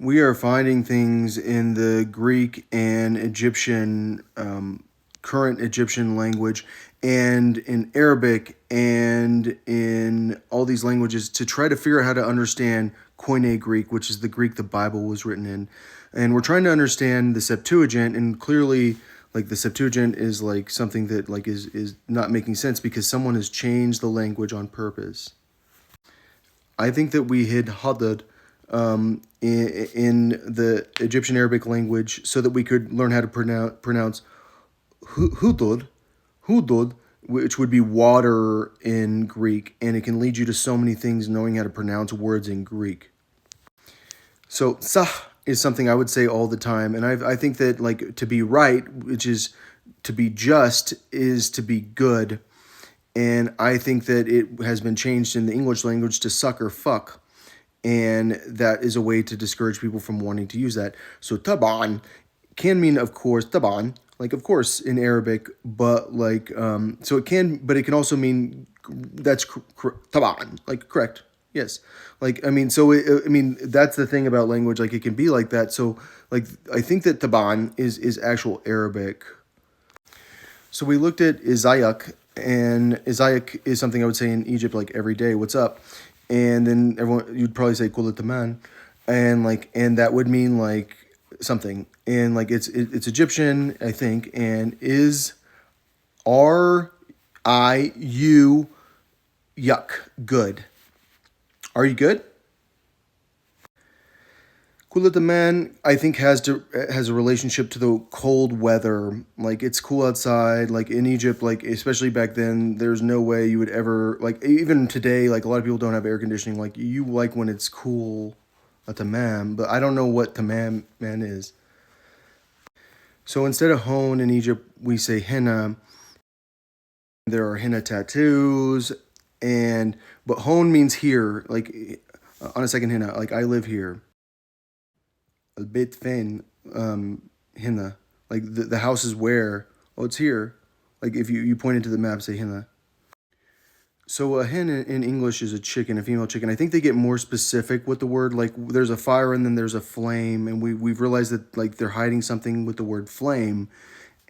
We are finding things in the Greek and Egyptian, current Egyptian language, and in Arabic, and in all these languages to try to figure out how to understand Koine Greek, which is the Greek the Bible was written in. And we're trying to understand the Septuagint, and clearly, like the Septuagint is like something that like is not making sense because someone has changed the language on purpose. I think that we hid Hadad in the Egyptian Arabic language so that we could learn how to pronounce hudud, hudud, which would be water in Greek, and it can lead you to so many things knowing how to pronounce words in Greek. So sah is something I would say all the time, and I think that like to be right, which is to be just, is to be good, and I think that it has been changed in the English language to suck or fuck, and that is a way to discourage people from wanting to use that. So taban can mean, of course, taban, like of course in Arabic, but like so it can, but it can also mean that's taban, like correct. Yes, like I mean, so I mean that's the thing about language, like it can be like that. So like I think that taban is actual Arabic. So we looked at Isaac, and Isaac is something I would say in Egypt like every day. What's up? And then everyone you'd probably say kulat man, and like and that would mean like something, and like it's Egyptian I think, and is R-I-U yuck good. Are you good? Kulataman, I think, has a relationship to the cold weather. Like it's cool outside. Like in Egypt, like especially back then, there's no way you would ever like even today. Like a lot of people don't have air conditioning. Like you like when it's cool, a tamam. But I don't know what tamam man is. So instead of hone in Egypt, we say henna. There are henna tattoos, and but hone means here. Like on a second henna, like I live here. Albeit Fain, Hina. Like the house is where? Oh, it's here. Like if you point into the map, say Hina. So a hen in English is a chicken, a female chicken. I think they get more specific with the word. Like there's a fire and then there's a flame, and we've realized that like they're hiding something with the word flame,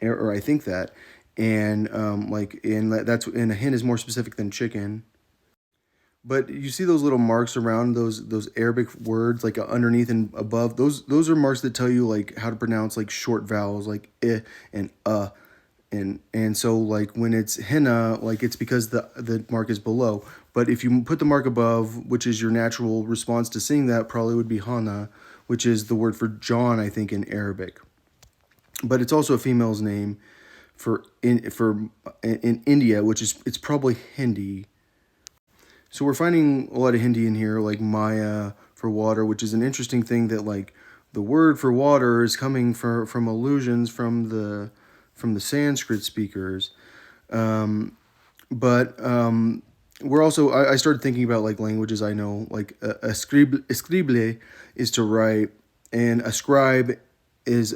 or I think that, and like in that's and a hen is more specific than chicken. But you see those little marks around those Arabic words, like underneath and above. Those are marks that tell you like how to pronounce like short vowels, like I and and so like when it's henna, like it's because the mark is below. But if you put the mark above, which is your natural response to seeing that, probably would be hana, which is the word for John, I think, in Arabic. But it's also a female's name in India, which is it's probably Hindi. So we're finding a lot of Hindi in here, like Maya for water, which is an interesting thing that like the word for water is coming from allusions from the Sanskrit speakers. But we're also I started thinking about like languages I know, like escrible is to write, and a scribe is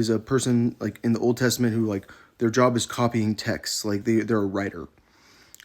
a person like in the Old Testament who like their job is copying texts, like they're a writer.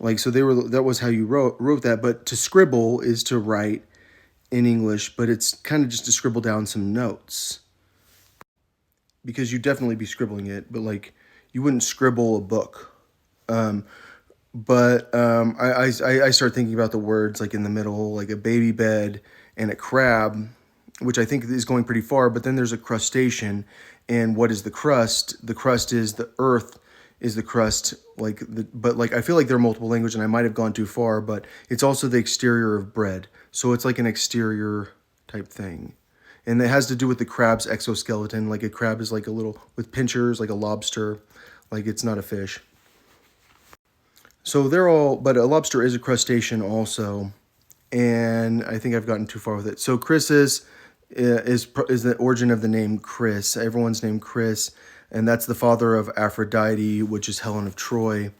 Like so they were that was how you wrote that, but to scribble is to write in English, but it's kind of just to scribble down some notes because you'd definitely be scribbling it, but like you wouldn't scribble a book. Um, but I start thinking about the words like in the middle, like a baby bed and a crab, which I think is going pretty far. But then there's a crustacean, and what is the crust? The crust is the earth is the crust. But like I feel like there are multiple languages, and I might have gone too far. But it's also the exterior of bread, so it's like an exterior type thing. And it has to do with the crab's exoskeleton. Like a crab is like a little with pinchers, like a lobster, like it's not a fish. So they're all, but a lobster is a crustacean also, and I think I've gotten too far with it. So Chrysis is the origin of the name Chris. Everyone's named Chris, and that's the father of Aphrodite, which is Helen of Troy.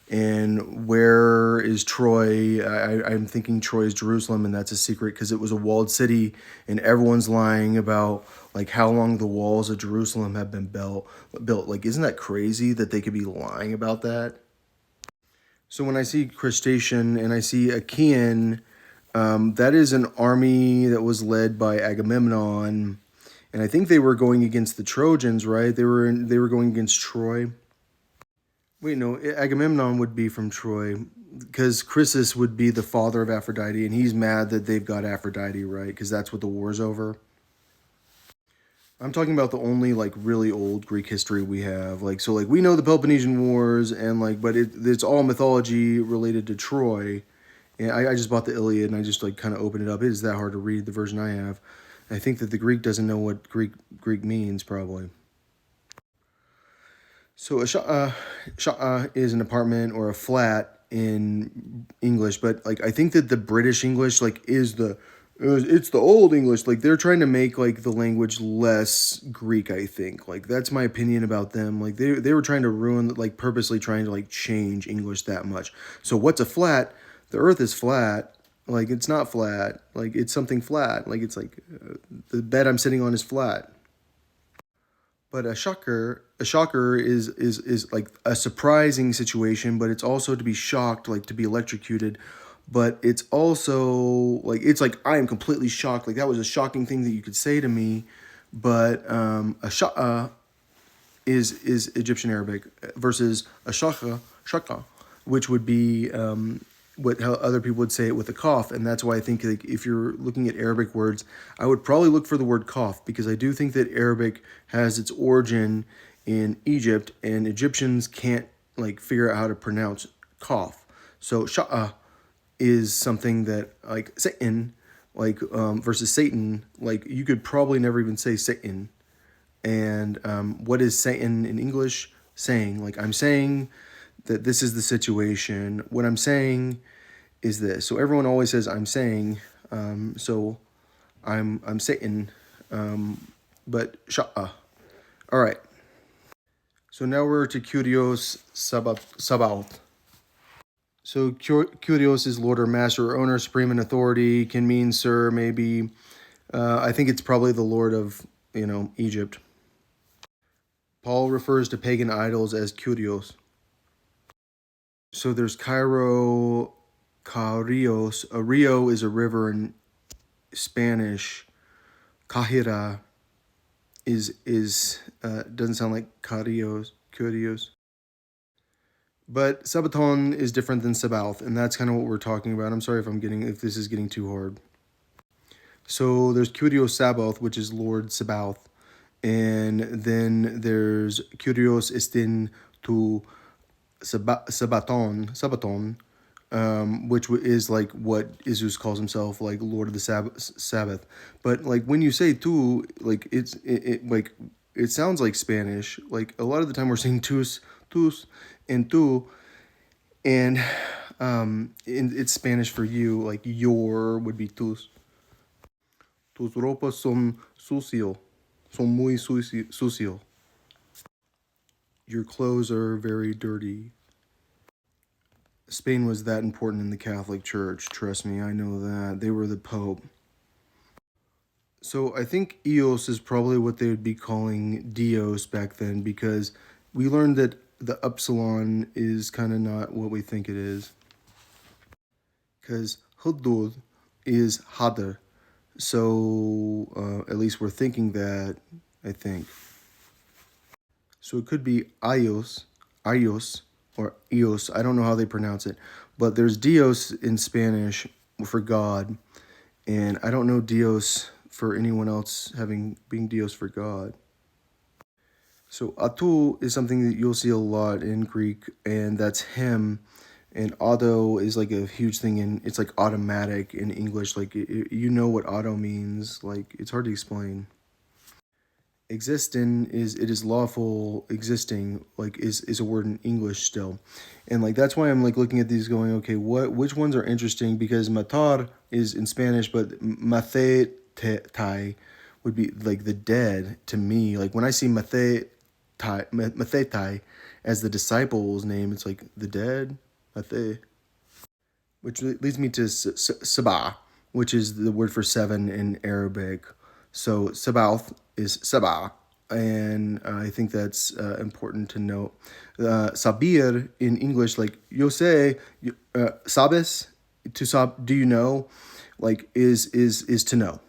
And where is Troy? I'm thinking Troy is Jerusalem, and that's a secret because it was a walled city, and everyone's lying about like how long the walls of Jerusalem have been built. Like, isn't that crazy that they could be lying about that? So when I see crustacean and I see Achaean, That is an army that was led by Agamemnon, and I think they were going against the Trojans, right? They were going against Troy. Wait, no, Agamemnon would be from Troy because Chrysis would be the father of Aphrodite, and he's mad that they've got Aphrodite, right? Because that's what the war's over. I'm talking about the only like really old Greek history we have. Like so like we know the Peloponnesian Wars and like but it's all mythology related to Troy. And I just bought the Iliad and I just like kind of opened it up. It is that hard to read the version I have. I think that the Greek doesn't know what Greek means probably. So a sha'a is an apartment or a flat in English, but like I think that the British English like is it's the old English. Like they're trying to make like the language less Greek. I think like that's my opinion about them. Like they were trying to ruin like purposely trying to like change English that much. So what's a flat? The Earth is flat. Like it's not flat. Like it's something flat. Like it's like the bed I'm sitting on is flat. But a shocker is like a surprising situation, but it's also to be shocked, like to be electrocuted. But it's also it's like I am completely shocked. Like that was a shocking thing that you could say to me. But a sha'a is Egyptian Arabic versus a shaka, which would be what how other people would say it with a cough, and that's why I think like if you're looking at Arabic words, I would probably look for the word cough because I do think that Arabic has its origin in Egypt, and Egyptians can't like figure out how to pronounce cough. So sha'a is something that like Satan, versus Satan, like you could probably never even say Satan. And what is Satan in English saying? Like I'm saying that this is the situation. What I'm saying is this. So everyone always says I'm saying. So I'm Satan, but sha'a. All right. So now we're to Kyrios Sabaoth. So Kyrios is Lord or Master or Owner, Supreme in Authority. Can mean Sir, maybe. I think it's probably the Lord of Egypt. Paul refers to pagan idols as Kyrios. So there's Cairo, Carios. A rio is a river in Spanish. Kahira is doesn't sound like Curios. But Sabaton is different than Sabaoth, and that's kind of what we're talking about. I'm sorry if this is getting too hard. So there's Kyrios Sabaoth, which is Lord Sabaoth, and then there's Kyrios Estin to Sabaton, which is like what Isus calls himself, like Lord of the Sabbath. But like when you say tu, like it sounds like Spanish. Like a lot of the time we're saying tus, and tu, and it's Spanish for you. Like your would be tus. Tus ropas son muy sucio. Your clothes are very dirty. Spain was that important in the Catholic Church. Trust me, I know that. They were the Pope. So I think Eos is probably what they would be calling Dios back then because we learned that the upsilon is kind of not what we think it is. Because Hudud is Hadr. So at least we're thinking that, I think. So it could be Ayos, or Eos. I don't know how they pronounce it. But there's Dios in Spanish for God. And I don't know Dios for anyone else being Dios for God. So Atu is something that you'll see a lot in Greek, and that's him. And auto is like a huge thing it's like automatic in English. Like you know what auto means. Like it's hard to explain. Existing is it is lawful existing, like is a word in English still. And like that's why I'm like looking at these going, okay, which ones are interesting, because matar is in Spanish, but mathetai would be like the dead to me. Like when I see mathetai as the disciple's name, it's like the dead, mathe, which leads me to sabah, which is the word for seven in Arabic. So Sabaoth is Sabah, and I think that's important to note. Sabir in English, like you'll say, sabes, to sab, do you know? like is to know.